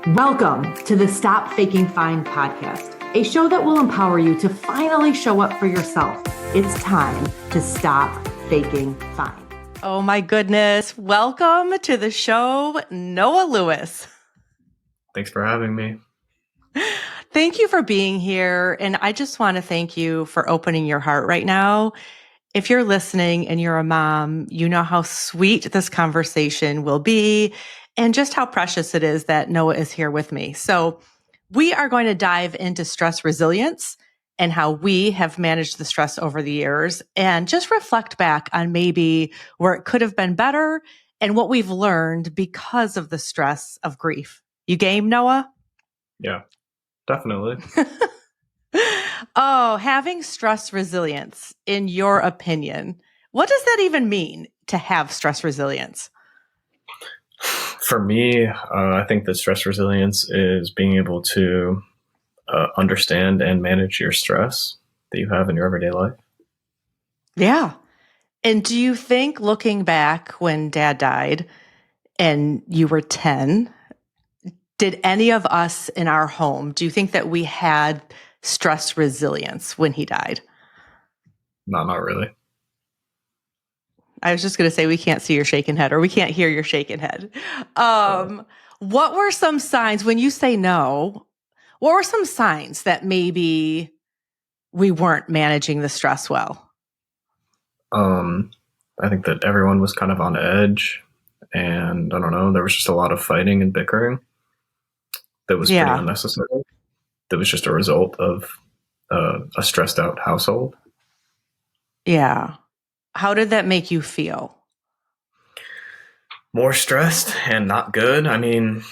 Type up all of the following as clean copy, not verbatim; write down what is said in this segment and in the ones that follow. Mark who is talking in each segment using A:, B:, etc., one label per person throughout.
A: Welcome to the Stop Faking Fine podcast, a show that will empower you to finally show up for yourself. It's time to stop faking fine.
B: Oh my goodness. Welcome to the show, Noah Lewis.
C: Thanks for having me.
B: Thank you for being here. And I just want to thank you for opening your heart right now. If you're listening and you're a mom, you know how sweet this conversation will be and just how precious it is that Noah is here with me. So we are going to dive into stress resilience and how we have managed the stress over the years and just reflect back on maybe where it could have been better and what we've learned because of the stress of grief. You game, Noah?
C: Yeah, definitely.
B: Oh, having stress resilience, in your opinion, what does that even mean to have stress resilience?
C: For me, I think that stress resilience is being able to understand and manage your stress that you have in your everyday life.
B: Yeah. And do you think, looking back when Dad died and you were 10, did any of us in our home, do you think that we had stress resilience when he died?
C: Not really.
B: I was just going to say we can't see your shaking head or we can't hear your shaking head. What were some signs when you say no? What were some signs that maybe we weren't managing the stress well?
C: I think that everyone was kind of on edge, and I don't know, there was just a lot of fighting and bickering that was pretty unnecessary. That was just a result of a stressed out household.
B: Yeah. How did that make you feel?
C: More stressed and not good. I mean,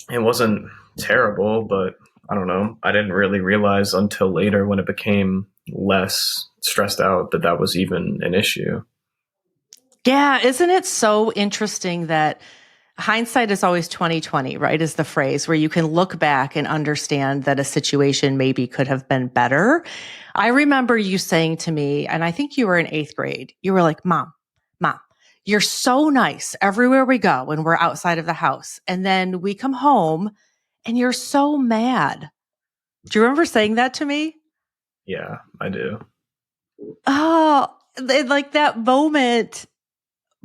C: it wasn't terrible, but I don't know. I didn't really realize until later when it became less stressed out that was even an issue.
B: Yeah. Isn't it so interesting that hindsight is always 20/20, right? Is the phrase where you can look back and understand that a situation maybe could have been better. I remember you saying to me, and I think you were in 8th grade, you were like, Mom, you're so nice everywhere we go when we're outside of the house. And then we come home and you're so mad. Do you remember saying that to me?
C: Yeah, I do.
B: Oh, like that moment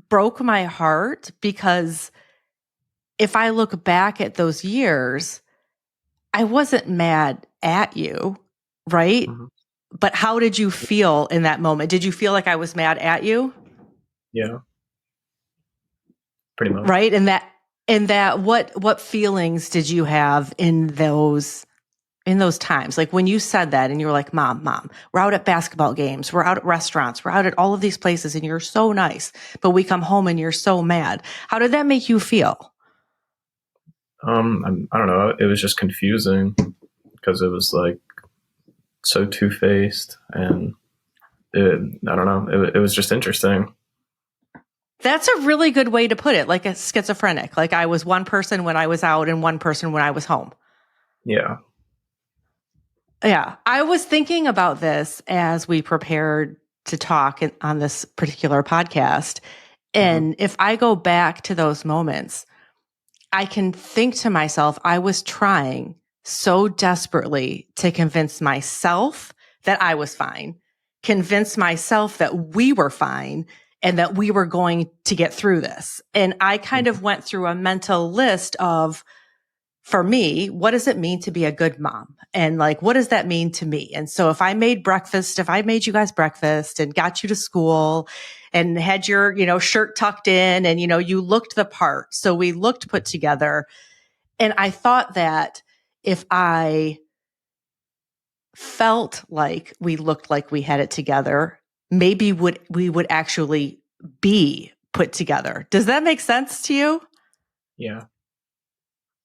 B: broke my heart because if I look back at those years, I wasn't mad at you, right?
C: Mm-hmm.
B: But how did you feel in that moment? Did you feel like I was mad at you?
C: Yeah, pretty much.
B: Right? And what feelings did you have in those times? Like when you said that and you were like, Mom, we're out at basketball games, we're out at restaurants, we're out at all of these places and you're so nice, but we come home and you're so mad. How did that make you feel?
C: I don't know. It was just confusing because it was like so two-faced, and I don't know. It was just interesting.
B: That's a really good way to put it, like a schizophrenic. Like I was one person when I was out and one person when I was home.
C: Yeah.
B: Yeah. I was thinking about this as we prepared to talk on this particular podcast. And if I go back to those moments, I can think to myself, I was trying so desperately to convince myself that I was fine, convince myself that we were fine and that we were going to get through this. And I kind of went through a mental list of, for me, what does it mean to be a good mom? And like, what does that mean to me? And so if I made you guys breakfast and got you to school and had your, shirt tucked in and, you looked the part. So we looked put together. And I thought that if I felt like we looked like we had it together, maybe we would actually be put together. Does that make sense to you?
C: Yeah.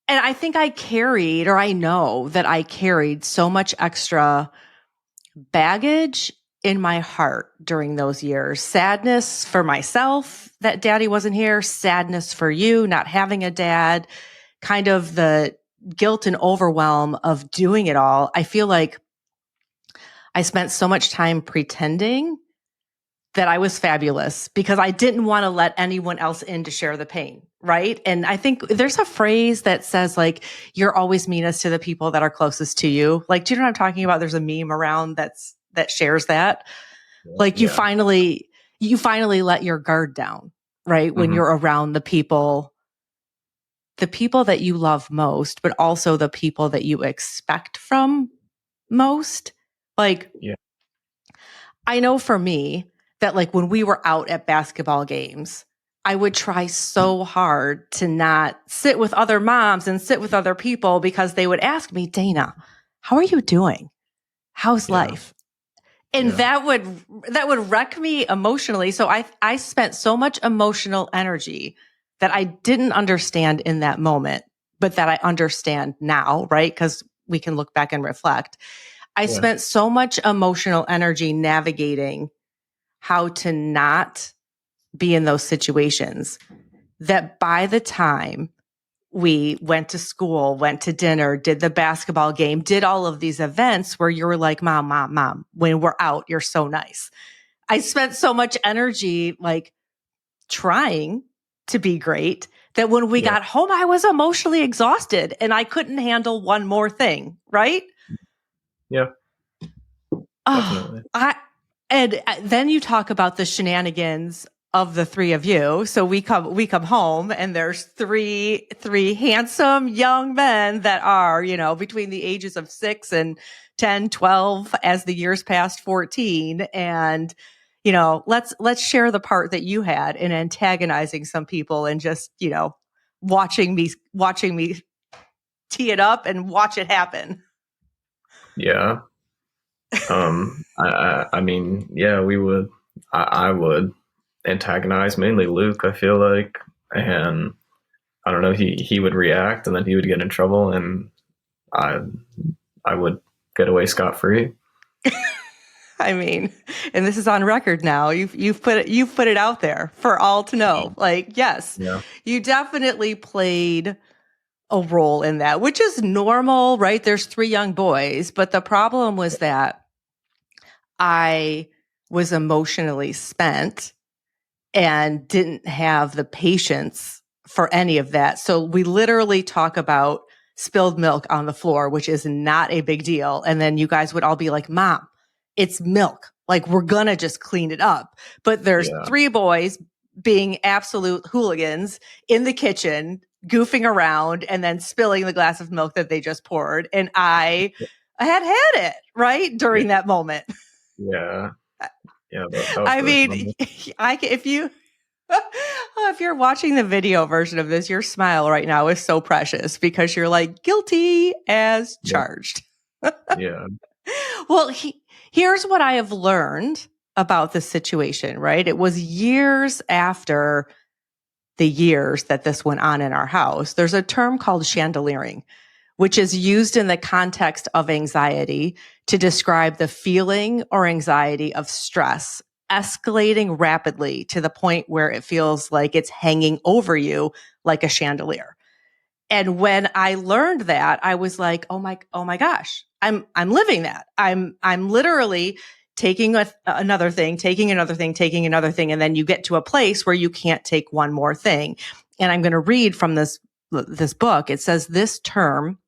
B: And I think I know that I carried so much extra baggage in my heart during those years. Sadness for myself that Daddy wasn't here, sadness for you not having a dad, kind of the guilt and overwhelm of doing it all. I feel like I spent so much time pretending that I was fabulous because I didn't want to let anyone else in to share the pain, right? And I think there's a phrase that says like, you're always meanest to the people that are closest to you. Like, do you know what I'm talking about? There's a meme around that shares that. Like you finally let your guard down, right? When you're around the people that you love most, but also the people that you expect from most. Like, I know for me that like when we were out at basketball games, I would try so hard to not sit with other moms and sit with other people because they would ask me, Dana, how are you doing? How's life? And that would wreck me emotionally. So I spent so much emotional energy that I didn't understand in that moment, but that I understand now, right? Because we can look back and reflect. I spent so much emotional energy navigating how to not be in those situations that by the time we went to school, went to dinner, did the basketball game, did all of these events where you were like, mom, when we're out, you're so nice. I spent so much energy like trying to be great that when we got home, I was emotionally exhausted and I couldn't handle one more thing. Right.
C: Yeah. Definitely.
B: And then you talk about the shenanigans of the three of you. So we come home and there's three handsome young men that are, between the ages of 6 and 10, 12 as the years passed 14. And, let's share the part that you had in antagonizing some people and just, watching me tee it up and watch it happen.
C: Yeah. I mean, I would antagonize mainly Luke, I feel like, and I don't know, he would react and then he would get in trouble and I would get away scot-free.
B: I mean, and this is on record now. You've put it out there for all to know. Like, yes, you definitely played a role in that, which is normal, right? There's 3 young boys, but the problem was that I was emotionally spent and didn't have the patience for any of that. So we literally talk about spilled milk on the floor, which is not a big deal. And then you guys would all be like, Mom, it's milk. Like, we're going to just clean it up. But there's 3 boys being absolute hooligans in the kitchen, goofing around and then spilling the glass of milk that they just poured. And I had it right during that moment.
C: Yeah. Yeah. That
B: I mean, if you're watching the video version of this, your smile right now is so precious because you're like guilty as charged.
C: Yeah.
B: Well, here's what I have learned about this situation, right? It was years after the years that this went on in our house. There's a term called chandeliering, which is used in the context of anxiety to describe the feeling or anxiety of stress escalating rapidly to the point where it feels like it's hanging over you like a chandelier. And when I learned that, I was like, oh my gosh, I'm living that. I'm literally taking another thing, taking another thing, taking another thing. And then you get to a place where you can't take one more thing. And I'm going to read from this book. It says this term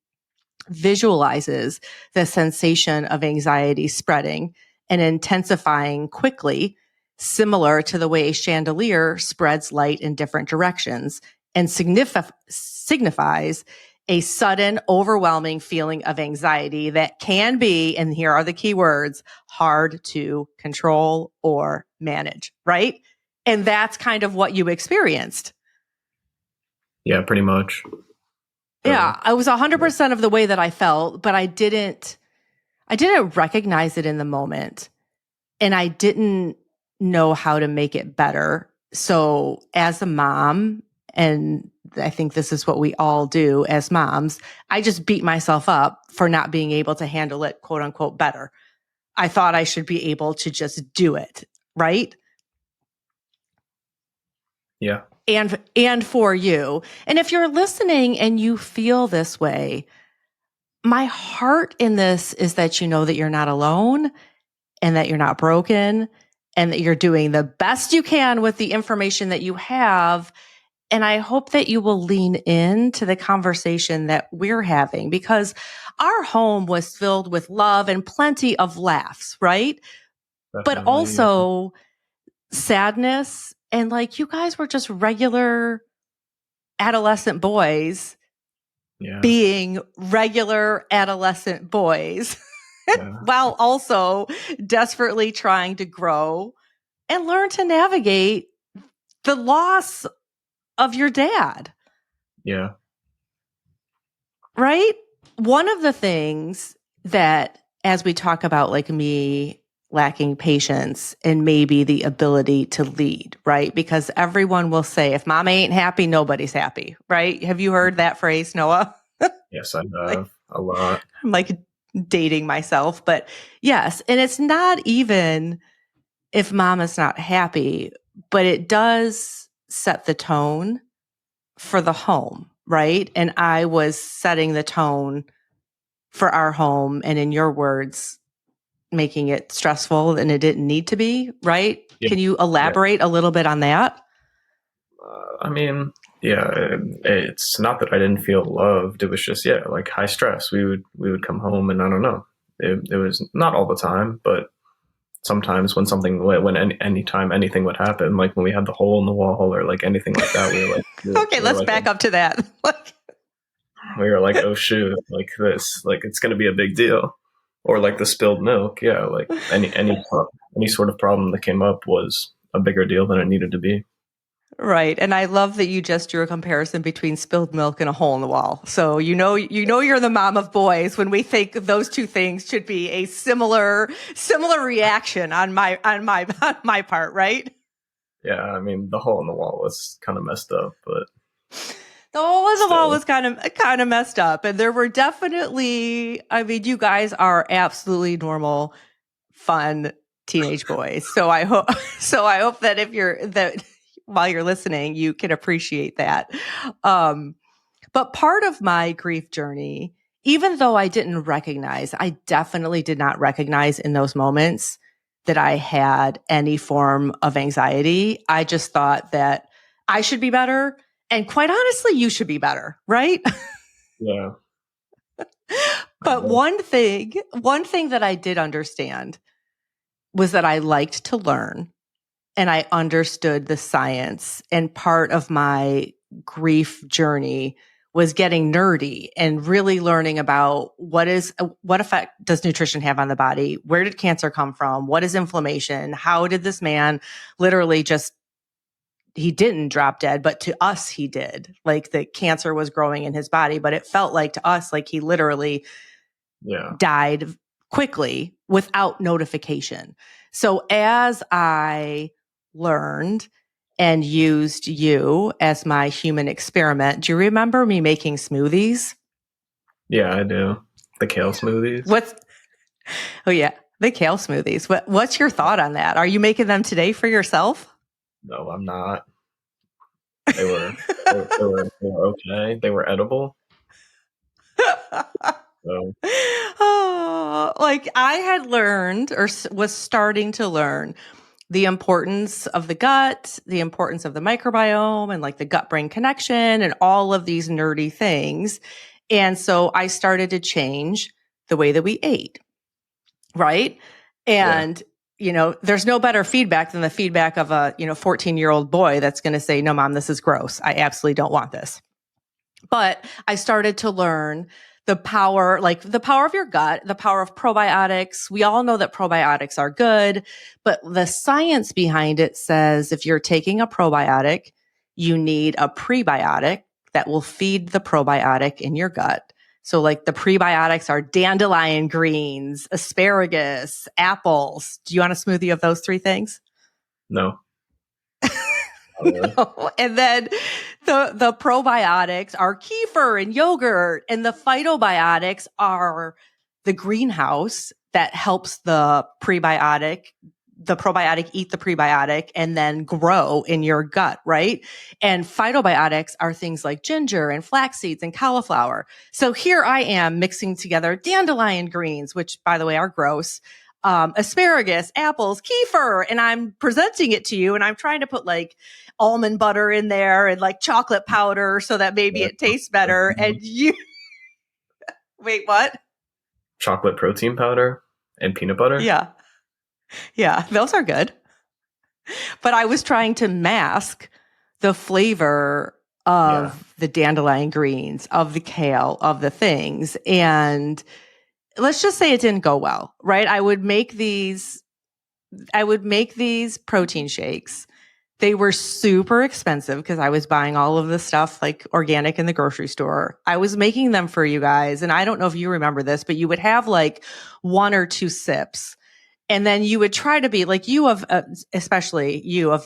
B: visualizes the sensation of anxiety spreading and intensifying quickly, similar to the way a chandelier spreads light in different directions, and signifies a sudden, overwhelming feeling of anxiety that can be, and here are the key words, hard to control or manage, right? And that's kind of what you experienced.
C: Yeah, pretty much.
B: Yeah, I was 100% of the way that I felt, but I didn't recognize it in the moment, and I didn't know how to make it better. So as a mom, and I think this is what we all do as moms, I just beat myself up for not being able to handle it, quote unquote, better. I thought I should be able to just do it, right?
C: Yeah.
B: And for you. And if you're listening and you feel this way, my heart in this is that you know that you're not alone and that you're not broken and that you're doing the best you can with the information that you have. And I hope that you will lean into the conversation that we're having, because our home was filled with love and plenty of laughs, right? But
C: Definitely. Yeah.
B: also sadness. And like, you guys were just regular adolescent boys
C: Yeah.
B: being regular adolescent boys
C: Yeah.
B: while also desperately trying to grow and learn to navigate the loss of your dad.
C: Yeah.
B: Right? One of the things that, as we talk about like me lacking patience and maybe the ability to lead, right? Because everyone will say, if mama ain't happy, nobody's happy, right? Have you heard that phrase, Noah?
C: Yes, I
B: Like,
C: have a lot.
B: I'm like dating myself, but yes. And it's not even if mama's not happy, but it does set the tone for the home, right? And I was setting the tone for our home, and in your words, making it stressful and it didn't need to be, right?
C: Yeah.
B: Can you
C: Yeah.
B: elaborate a little bit on that?
C: I mean, yeah, it's not that I didn't feel loved. It was just, yeah, like high stress. We would come home, and I don't know. It was not all the time, but sometimes when any time anything would happen, like when we had the hole in the wall or like anything like that,
B: Okay, let's back up to that.
C: we were like, oh shoot, like this, like it's going to be a big deal. Or like the spilled milk. Yeah, like any sort of problem that came up was a bigger deal than it needed to be.
B: Right. And I love that you just drew a comparison between spilled milk and a hole in the wall. So you're the mom of boys when we think those two things should be a similar reaction on my part, right?
C: Yeah, I mean, the hole in the wall was kind of messed up, but
B: The hole in the wall
C: still.
B: was kind of messed up. And there were definitely, I mean, you guys are absolutely normal, fun teenage boys. So I hope that that while you're listening, you can appreciate that. But part of my grief journey, even though I definitely did not recognize in those moments that I had any form of anxiety. I just thought that I should be better. And quite honestly, you should be better, right?
C: Yeah.
B: But one thing that I did understand was that I liked to learn and I understood the science. And part of my grief journey was getting nerdy and really learning about what effect does nutrition have on the body? Where did cancer come from? What is inflammation? How did this man literally he didn't drop dead, but to us, he did. Like the cancer was growing in his body, but it felt like to us, like he literally died quickly without notification. So as I learned and used you as my human experiment, do you remember me making smoothies?
C: Yeah, I do. The kale smoothies.
B: Oh yeah, the kale smoothies. What's your thought on that? Are you making them today for yourself?
C: No, I'm not. They were okay. They were edible. So
B: Oh, like I had learned or was starting to learn the importance of the gut, the importance of the microbiome and like the gut brain connection and all of these nerdy things. And so I started to change the way that we ate. Right. And, there's no better feedback than the feedback of a, 14-year-old boy that's going to say, no, mom, this is gross. I absolutely don't want this. But I started to learn the power of your gut, the power of probiotics. We all know that probiotics are good, but the science behind it says if you're taking a probiotic, you need a prebiotic that will feed the probiotic in your gut. So like the prebiotics are dandelion greens, asparagus, apples. Do you want a smoothie of those three things?
C: no.
B: No. And then the probiotics are kefir and yogurt, and the phytobiotics are the greenhouse that helps the probiotic eat the prebiotic and then grow in your gut, right? And phytobiotics are things like ginger and flax seeds and cauliflower. So here I am mixing together dandelion greens, which by the way are gross, asparagus, apples, kefir, and I'm presenting it to you, and I'm trying to put like almond butter in there and like chocolate powder so that maybe it tastes better. And you, wait, what?
C: Chocolate protein powder and peanut butter.
B: Yeah. Yeah, those are good. But I was trying to mask the flavor of the dandelion greens, of the kale, of the things. And let's just say it didn't go well, right? I would make these protein shakes. They were super expensive because I was buying all of the stuff like organic in the grocery store. I was making them for you guys. And I don't know if you remember this, but you would have like 1 or 2 sips. And then you would try to be like especially you of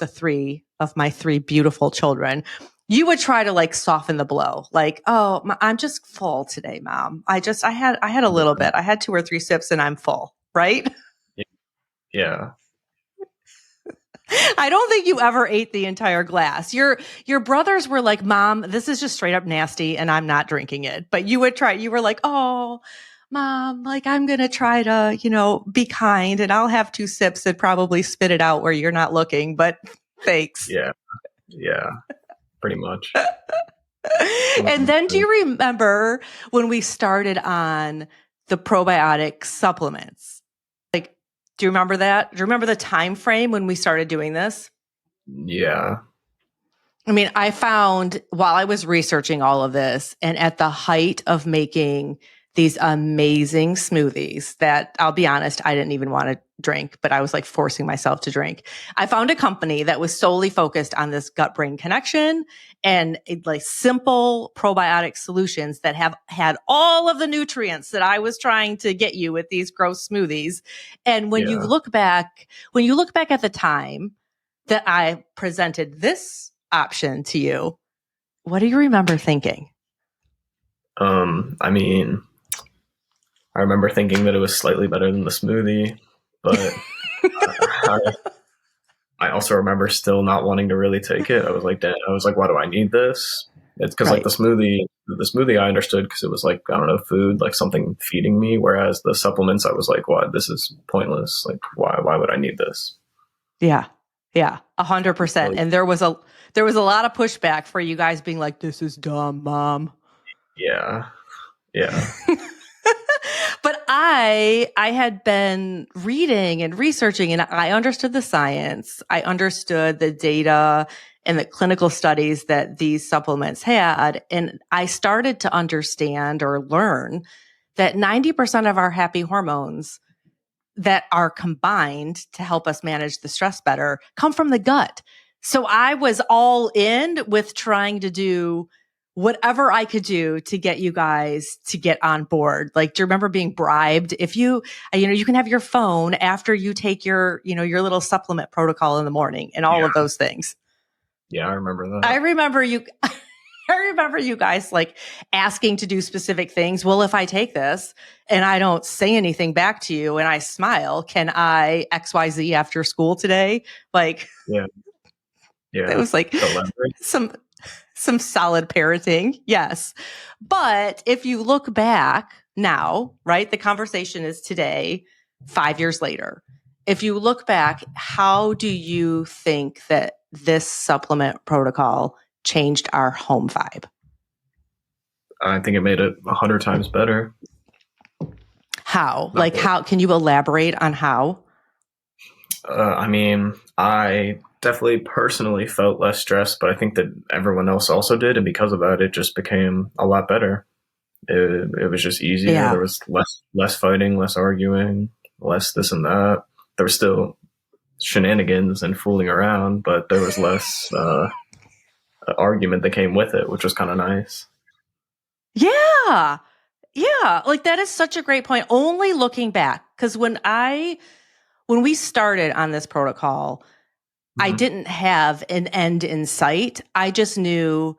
B: my 3 beautiful children, you would try to like soften the blow. Like, oh, I'm just full today, Mom. I had a little bit. I had 2 or 3 sips and I'm full, right?
C: Yeah.
B: I don't think you ever ate the entire glass. Your brothers were like, Mom, this is just straight up nasty and I'm not drinking it. But you were like, oh, Mom, like I'm going to try to, be kind and I'll have 2 sips and probably spit it out where you're not looking, but thanks.
C: Yeah. Yeah. Pretty much.
B: And then do you remember when we started on the probiotic supplements? Like, do you remember that? Do you remember the time frame when we started doing this?
C: Yeah.
B: I mean, I found while I was researching all of this and at the height of making these amazing smoothies that I'll be honest, I didn't even want to drink, but I was like forcing myself to drink. I found a company that was solely focused on this gut-brain connection and like simple probiotic solutions that have had all of the nutrients that I was trying to get you with these gross smoothies. And when you look back at the time that I presented this option to you, what do you remember thinking?
C: I mean, I remember thinking that it was slightly better than the smoothie, but I also remember still not wanting to really take it. I was like, why do I need this? It's because like the smoothie I understood because it was like, I don't know, food, like something feeding me. Whereas the supplements, I was like, what? This is pointless. Like, why would I need this?
B: Yeah. Yeah. 100%. And there was a lot of pushback for you guys being like, this is dumb, Mom.
C: Yeah. Yeah.
B: But I had been reading and researching and I understood the science. I understood the data and the clinical studies that these supplements had. And I started to understand or learn that 90% of our happy hormones that are combined to help us manage the stress better come from the gut. So I was all in with trying to do whatever I could do to get you guys to get on board. Like, do you remember being bribed? If you can have your phone after you take your little supplement protocol in the morning and all of those things.
C: Yeah, I remember that.
B: I remember you guys like asking to do specific things. Well, if I take this and I don't say anything back to you and I smile, can I XYZ after school today? Like, yeah, it was like some solid parenting. Yes. But if you look back now, right, the conversation is today, 5 years later. If you look back, how do you think that this supplement protocol changed our home vibe?
C: I think it made it 100 times better.
B: How? Like how? Can you elaborate on how?
C: I mean, I definitely personally felt less stressed, but I think that everyone else also did. And because of that, it just became a lot better. It was just easier. Yeah. There was less fighting, less arguing, less this and that. There was still shenanigans and fooling around, but there was less argument that came with it, which was kind of nice.
B: Yeah. Yeah. Like that is such a great point. Only looking back, because when we started on this protocol, I didn't have an end in sight. I just knew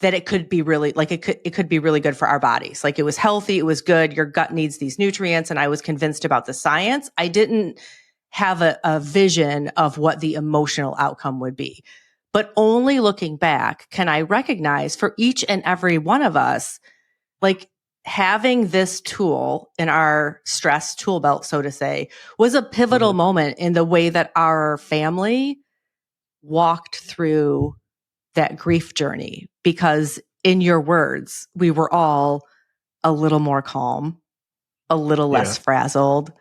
B: that it could be really like it could be really good for our bodies. Like it was healthy, it was good. Your gut needs these nutrients, and I was convinced about the science. I didn't have a vision of what the emotional outcome would be. But only looking back can I recognize for each and every one of us, like having this tool in our stress tool belt, so to say, was a pivotal moment in the way that our family walked through that grief journey. Because in your words, we were all a little more calm, a little less frazzled,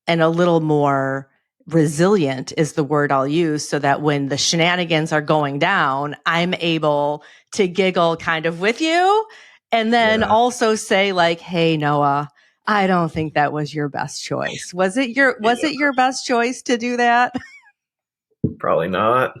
B: and a little more resilient is the word I'll use, so that when the shenanigans are going down, I'm able to giggle kind of with you. And then also say like, hey, Noah, I don't think that was your best choice. Was it your best choice to do that?
C: Probably not.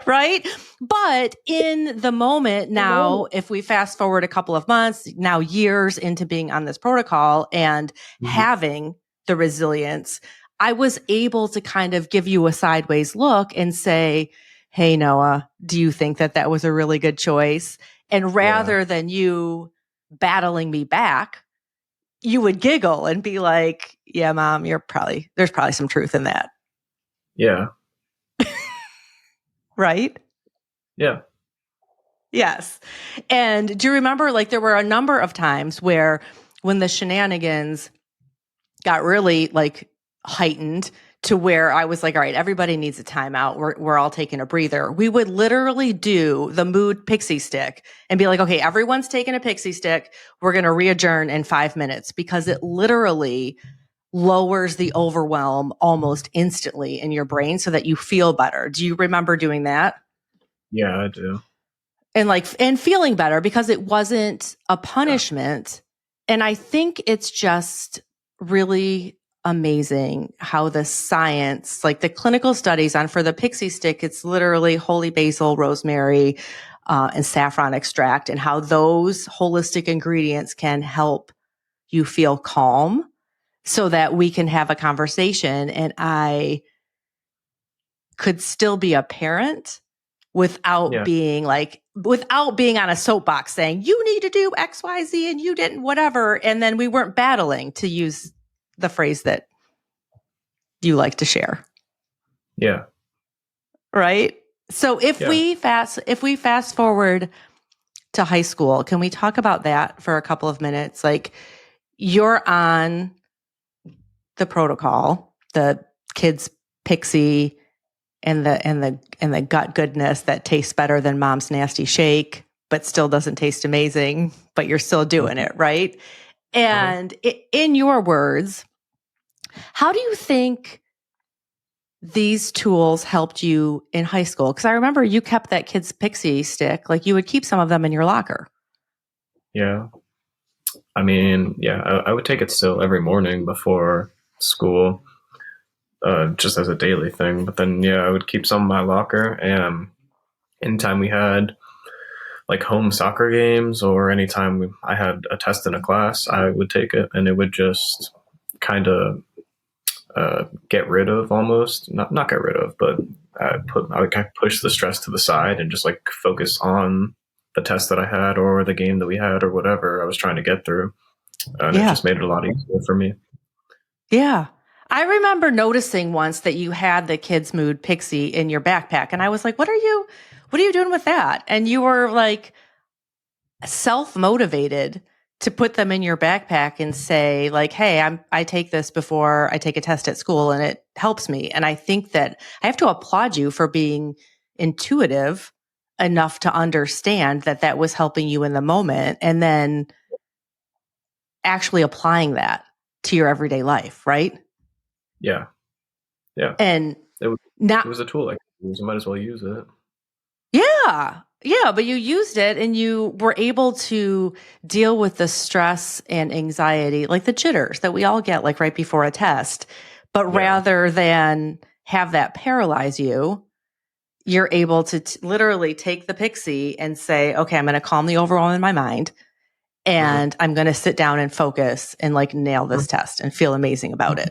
B: Right? But in the moment now, if we fast forward a couple of months, now years into being on this protocol and having the resilience, I was able to kind of give you a sideways look and say, hey, Noah, do you think that that was a really good choice? And rather than you battling me back, you would giggle and be like, yeah, Mom, there's probably some truth in that.
C: Yeah.
B: Right?
C: Yeah.
B: Yes. And do you remember, like, there were a number of times where when the shenanigans got really like heightened to where I was like, all right, everybody needs a timeout. We're all taking a breather. We would literally do the mood pixie stick and be like, okay, everyone's taking a pixie stick. We're going to re-adjourn in 5 minutes, because it literally lowers the overwhelm almost instantly in your brain so that you feel better. Do you remember doing that?
C: Yeah, I do.
B: And feeling better because it wasn't a punishment. And I think it's just really amazing how the science, like the clinical studies on for the pixie stick, it's literally holy basil, rosemary, and saffron extract, and how those holistic ingredients can help you feel calm so that we can have a conversation and I could still be a parent without being on a soapbox saying, you need to do X, Y, Z, and you didn't, whatever. And then we weren't battling, to use the phrase that you like to share.
C: Yeah.
B: Right. So if we fast forward to high school, can we talk about that for a couple of minutes? Like, you're on the protocol, the kids pixie and the gut goodness that tastes better than mom's nasty shake, but still doesn't taste amazing, but you're still doing it, right? And in your words, how do you think these tools helped you in high school? Because I remember you kept that kid's pixie stick, like you would keep some of them in your locker.
C: Yeah. I mean, I would take it still every morning before school, just as a daily thing. But then, I would keep some in my locker. And anytime we had like home soccer games or anytime I had a test in a class, I would take it, and it would just kind of get rid of, almost not get rid of, but I would kind of push the stress to the side and just like focus on the test that I had or the game that we had or whatever I was trying to get through. And it just made it a lot easier for me.
B: Yeah. I remember noticing once that you had the kids' mood pixie in your backpack, and I was like, what are you doing with that? And you were like self-motivated to put them in your backpack and say like, hey, I take this before I take a test at school and it helps me. And I think that I have to applaud you for being intuitive enough to understand that that was helping you in the moment, and then actually applying that to your everyday life, right?
C: Yeah.
B: And
C: it was a tool I could use. I might as well use it.
B: Yeah, but you used it and you were able to deal with the stress and anxiety, like the jitters that we all get like right before a test. But rather than have that paralyze you, you're able to literally take the pixie and say, okay, I'm going to calm the overwhelm in my mind, and I'm going to sit down and focus and like nail this test and feel amazing about it.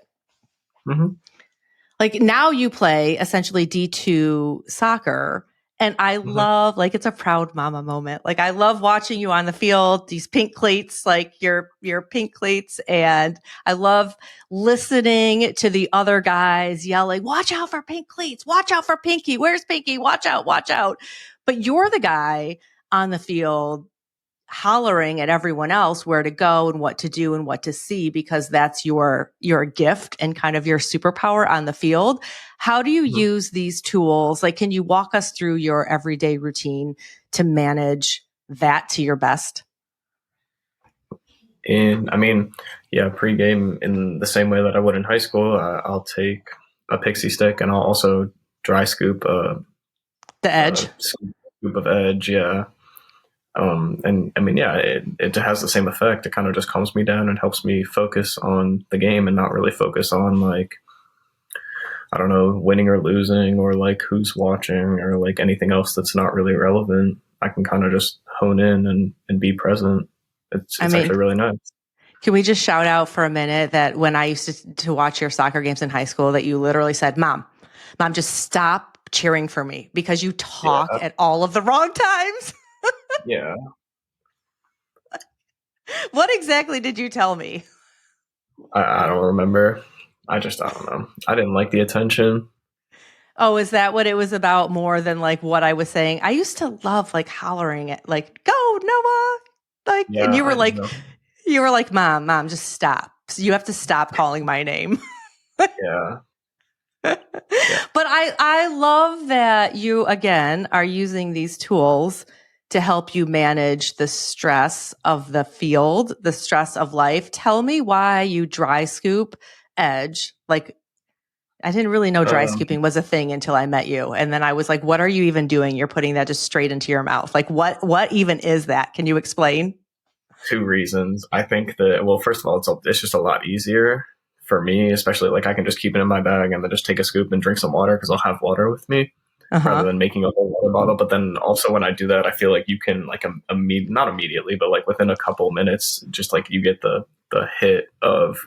B: Like, now you play essentially D2 soccer. And I love, like, it's a proud mama moment. Like, I love watching you on the field, these pink cleats, like your pink cleats. And I love listening to the other guys yelling, watch out for pink cleats, watch out for Pinky. Where's Pinky? Watch out, watch out. But you're the guy on the field hollering at everyone else where to go and what to do and what to see, because that's your gift and kind of your superpower on the field. How do you use these tools? Like, can you walk us through your everyday routine to manage that to your best?
C: And I mean, yeah, pregame in the same way that I would in high school, I'll take a pixie stick and I'll also dry scoop
B: The edge.
C: scoop of edge. Yeah. And I mean, yeah, it has the same effect. It kind of just calms me down and helps me focus on the game and not really focus on like, I don't know, winning or losing or like who's watching or like anything else that's not really relevant. I can kind of just hone in and be present. It's actually really nice.
B: Can we just shout out for a minute that when I used to watch your soccer games in high school, that you literally said, Mom, just stop cheering for me because you talk at all of the wrong times.
C: Yeah.
B: What exactly did you tell me?
C: I don't remember. I don't know. I didn't like the attention.
B: Oh, is that what it was about more than like what I was saying? I used to love like hollering at like, go Noah. Like, yeah, and you were like, Mom, just stop. So you have to stop calling my name.
C: Yeah.
B: But I love that you, again, are using these tools to help you manage the stress of the field, the stress of life. Tell me why you dry scoop edge. Like, I didn't really know dry scooping was a thing until I met you. And then I was like, what are you even doing? You're putting that just straight into your mouth. Like, what even is that? Can you explain?
C: 2 reasons. I think that, well, first of all, it's just a lot easier for me, especially like I can just keep it in my bag and then just take a scoop and drink some water because I'll have water with me rather than making a whole water bottle. But then also when I do that, I feel like you can like not immediately, but like within a couple minutes, just like you get the hit of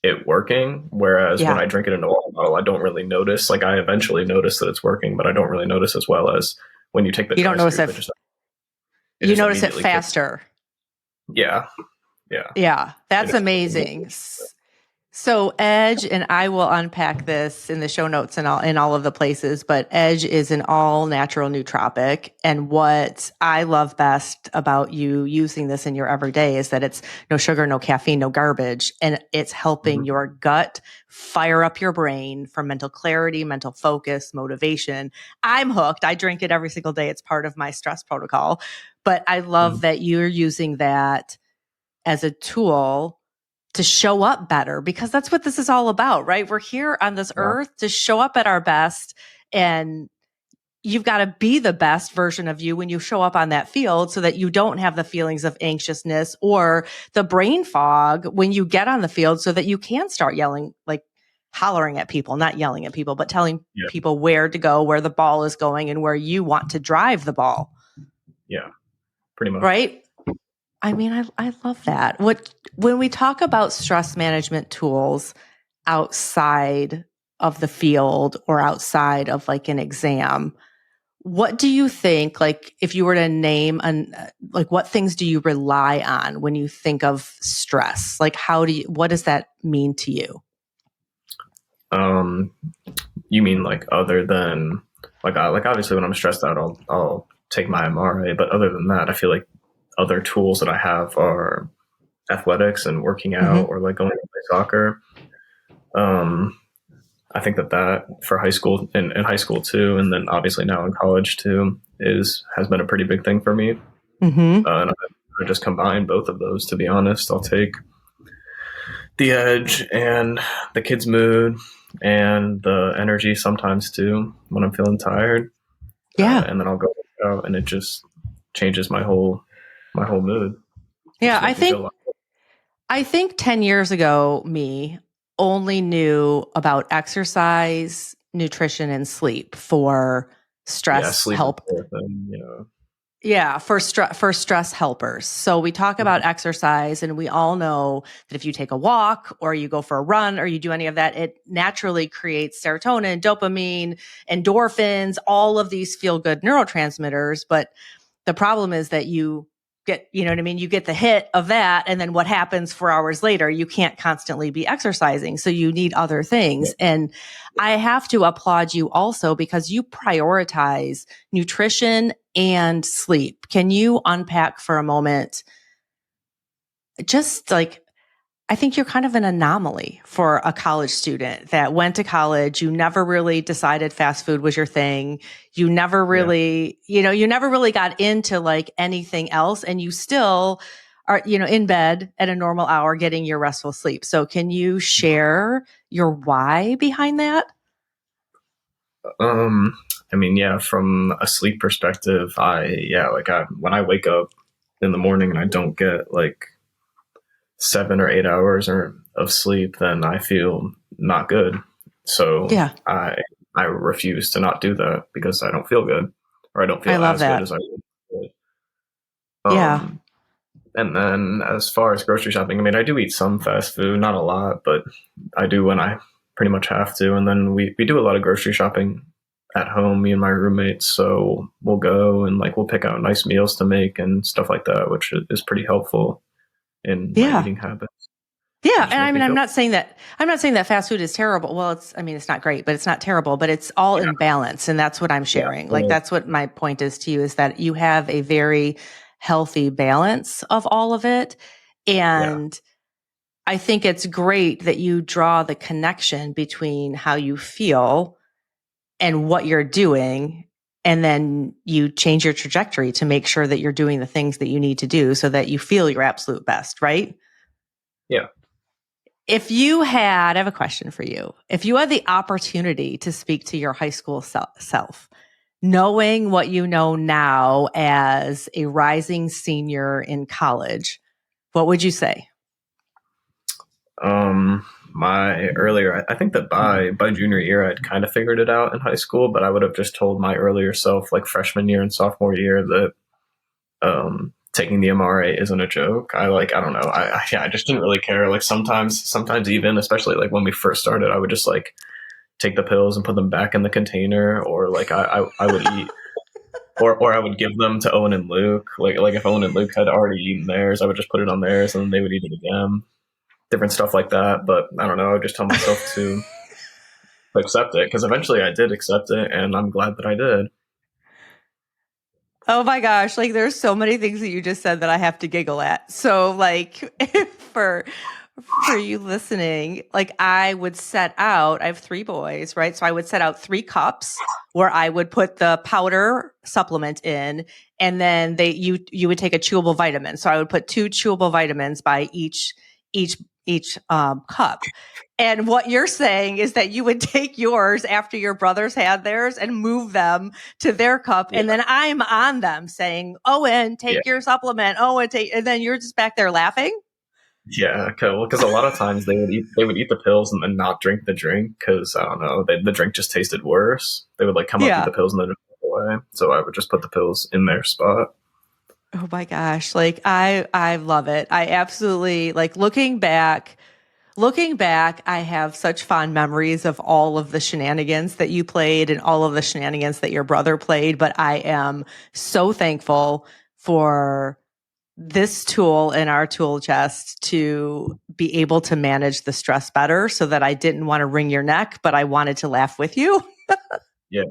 C: it working. Whereas when I drink it in a water bottle, I don't really notice. Like I eventually notice that it's working, but I don't really notice as well as when you take the.
B: You don't notice it. You notice it faster.
C: Yeah.
B: Yeah. That's amazing. So edge, and I will unpack this in the show notes and in all of the places, but edge is an all natural nootropic. And what I love best about you using this in your everyday is that it's no sugar, no caffeine, no garbage. And it's helping your gut fire up your brain for mental clarity, mental focus, motivation. I'm hooked. I drink it every single day. It's part of my stress protocol, but I love that you're using that as a tool to show up better, because that's what this is all about, right? We're here on this earth to show up at our best, and you've got to be the best version of you when you show up on that field so that you don't have the feelings of anxiousness or the brain fog when you get on the field, so that you can start yelling, like hollering at people, not yelling at people, but telling people where to go, where the ball is going, and where you want to drive the ball.
C: Yeah, pretty much.
B: Right? I mean, I love that. When we talk about stress management tools outside of the field or outside of like an exam, what do you think, like if you were to name like what things do you rely on when you think of stress? Like what does that mean to you?
C: You mean like other than like obviously when I'm stressed out, I'll take my MRA, but other than that, I feel like other tools that I have are athletics and working out or like going to play soccer. I think that for high school and in high school too, and then obviously now in college too, has been a pretty big thing for me. And I just combine both of those. To be honest, I'll take the edge and the kid's mood and the energy sometimes too when I'm feeling tired. And then I'll go out and it just changes my whole mood.
B: Yeah, I think 10 years ago, me only knew about exercise, nutrition, and sleep for stress help. For stress helpers. So we talk about exercise, and we all know that if you take a walk or you go for a run or you do any of that, it naturally creates serotonin, dopamine, endorphins, all of these feel-good neurotransmitters. But the problem is that you get, you know what I mean? You get the hit of that. And then what happens 4 hours later? You can't constantly be exercising. So you need other things.
C: Yeah.
B: And I have to applaud you also because you prioritize nutrition and sleep. Can you unpack for a moment? Just like, I think you're kind of an anomaly for a college student that went to college. You never really decided fast food was your thing. You never really, you never really got into like anything else. And you still are, in bed at a normal hour getting your restful sleep. So can you share your why behind that?
C: I mean, yeah, from a sleep perspective, when I wake up in the morning and I don't get like 7 or 8 hours of sleep, then I feel not good. So
B: Yeah.
C: I refuse to not do that because I don't feel good, or I don't
B: I
C: feel
B: love
C: as good
B: that.
C: as I would.
B: Yeah.
C: And then as far as grocery shopping, I mean, I do eat some fast food, not a lot, but I do when I pretty much have to. And then we do a lot of grocery shopping at home, me and my roommates. So we'll go and like we'll pick out nice meals to make and stuff like that, which is pretty helpful in my
B: Yeah.
C: eating habits.
B: Yeah.
C: Just
B: And I
C: make me
B: mean, I'm
C: feel
B: not saying that fast food is terrible. Well, it's not great, but it's not terrible, but it's all
C: yeah,
B: in balance. And that's what I'm sharing. Like,
C: yeah,
B: that's what my point is to you is that you have a very healthy balance of all of it.
C: yeah,
B: And I think it's great that you draw the connection between how you feel and what you're doing. And then you change your trajectory to make sure that you're doing the things that you need to do so that you feel your absolute best, right?
C: yeah.
B: I have a question for you. If you had the opportunity to speak to your high school self, knowing what you know now as a rising senior in college, what would you say?
C: My earlier, I think that by junior year, I'd kind of figured it out in high school, but I would have just told my earlier self, like freshman year and sophomore year, that taking the MRA isn't a joke. I don't know. I just didn't really care. Like sometimes even, especially like when we first started, I would just like take the pills and put them back in the container, or like I would eat, or I would give them to Owen and Luke. Like if Owen and Luke had already eaten theirs, I would just put it on theirs, and then they would eat it again. Different stuff like that. But I don't know. I would just tell myself to accept it because eventually I did accept it, and I'm glad that I did.
B: Oh my gosh, like there's so many things that you just said that I have to giggle at. So like for for you listening, like I would set out, I have 3 boys, right? So I would set out 3 cups where I would put the powder supplement in and then you would take a chewable vitamin. So I would put 2 chewable vitamins by each cup. And what you're saying is that you would take yours after your brothers had theirs and move them to their cup.
C: Yeah,
B: And then I'm on them saying, Owen,
C: yeah,
B: take your supplement. Owen, take, and then you're just back there laughing.
C: yeah. Because a lot of times they would eat the pills and then not drink the drink because I don't know the drink just tasted worse. They would like come up, eat
B: Yeah.
C: the pills, and then drink it away. So I would just put the pills in their spot.
B: Oh my gosh. Like I love it. I absolutely like looking back, I have such fond memories of all of the shenanigans that you played and all of the shenanigans that your brother played. But I am so thankful for this tool in our tool chest to be able to manage the stress better so that I didn't want to wring your neck, but I wanted to laugh with you.
C: Yeah,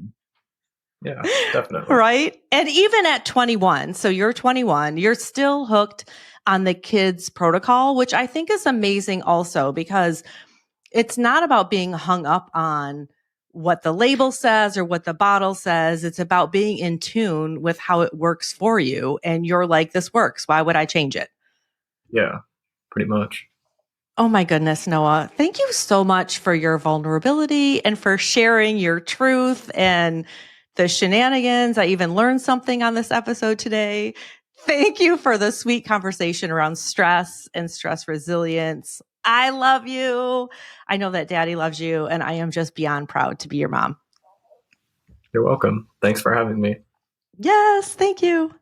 C: yeah, definitely.
B: Right. And even at 21, so you're 21, you're still hooked on the kids protocol, which I think is amazing also because it's not about being hung up on what the label says or what the bottle says. It's about being in tune with how it works for you. And you're like, this works. Why would I change it?
C: Yeah, pretty much.
B: Oh my goodness, Noah. Thank you so much for your vulnerability and for sharing your truth and the shenanigans. I even learned something on this episode today. Thank you for the sweet conversation around stress and stress resilience. I love you. I know that daddy loves you, and I am just beyond proud to be your mom.
C: You're welcome. Thanks for having me.
B: Yes, thank you.